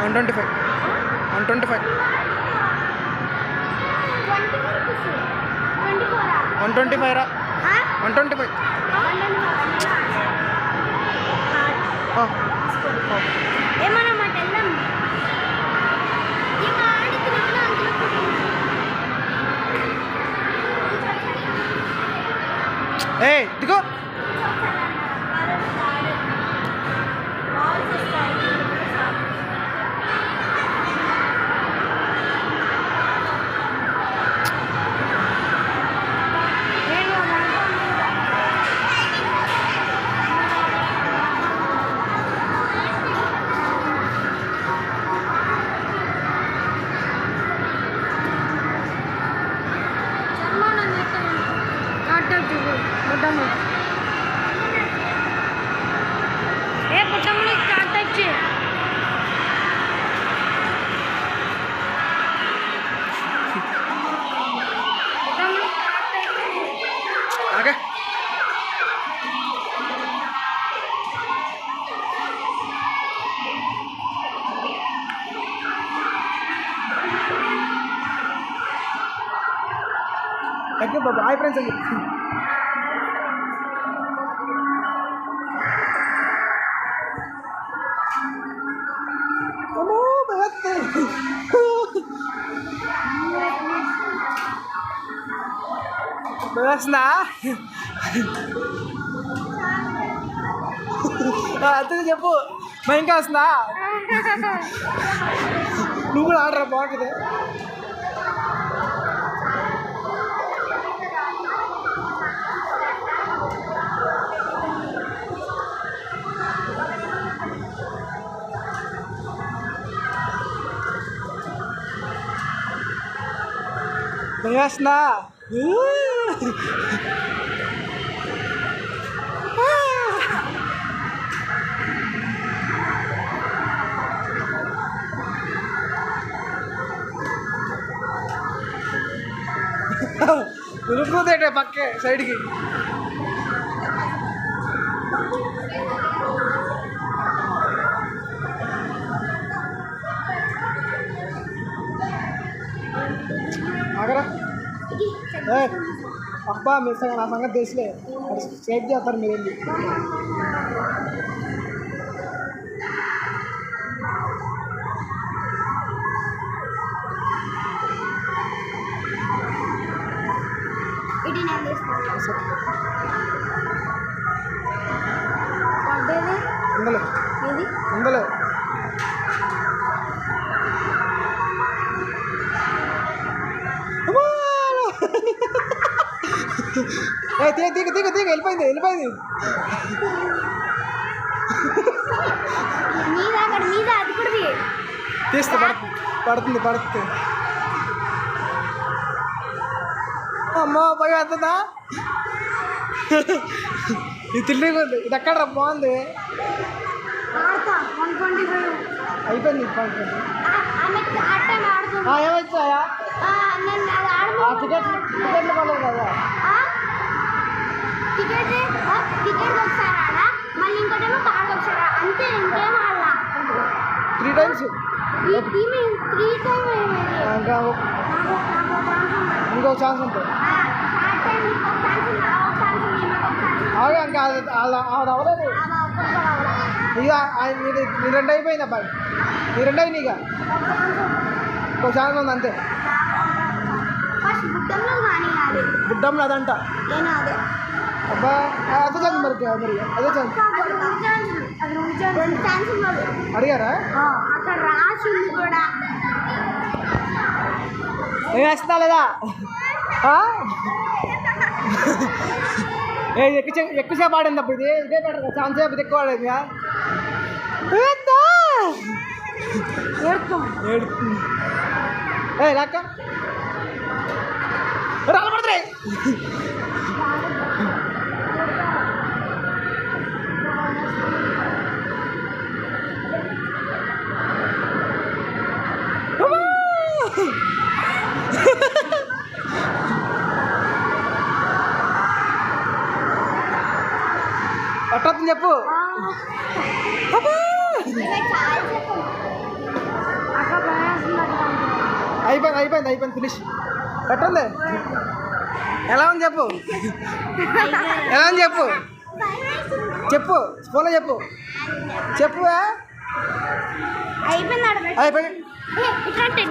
125. 125. 125 రా. 125. ఏ దిగో. ఓకే బాబా, hi friends అని చెప్పి వస్తుందా? అంతే చెప్పు. మరి ఇంకా వస్తుందా? నువ్వు కూడా ఆడరా, బాగుంటుంది. వస్తుందా? ఉరుకుతుంటే పక్కే సైడ్కి. ఆగరా. అబ్బా మీరు సగం నా సంగతి తెలిసిలే, సేఫ్ చేస్తారు మీరు వెళ్ళి. ఉండలే దిగ దిగ దిగ వెళ్ళిపోయింది. తీస్తే పడుతుంది. అమ్మో భయం ఎంతదా? ఇది తిరిగి ఇది ఎక్కడ బాగుంది. అయిపోయింది. ఏమొచ్చాయా? టికెట్లు పడలేదు కదా. 3 times. ఇంకో ఛాన్స్ ఉంటుంది. ఇంకా అది అవ్వలేదు. ఇక నీ 2 అయిపోయింది అబ్బాయి. నీ 2 అయినాయి. ఇక ఇంకో ఛాన్స్ ఉంది అంతే. గుడ్డంలో అదంట. అబ్బా అదే ఛాన్స్ మరి అదే ఛాన్స్ అడిగారా? ఏం వేస్తుందా లేదా? ఎక్కువసేపు ఆడింది అప్పుడు. ఇదే బెటర్. ఛాన్స్ సేపు ఎక్కువ ఆడేది. రాక రాలబడుతున్నాయి. పట్టొద్దని చెప్పు. అయిపోయింది ఫినిష్. పెట్టండి. ఎలా ఉంది చెప్పు. ఎలా ఉంది చెప్పు. ఫోన్లో చెప్పు. అయిపోయింది.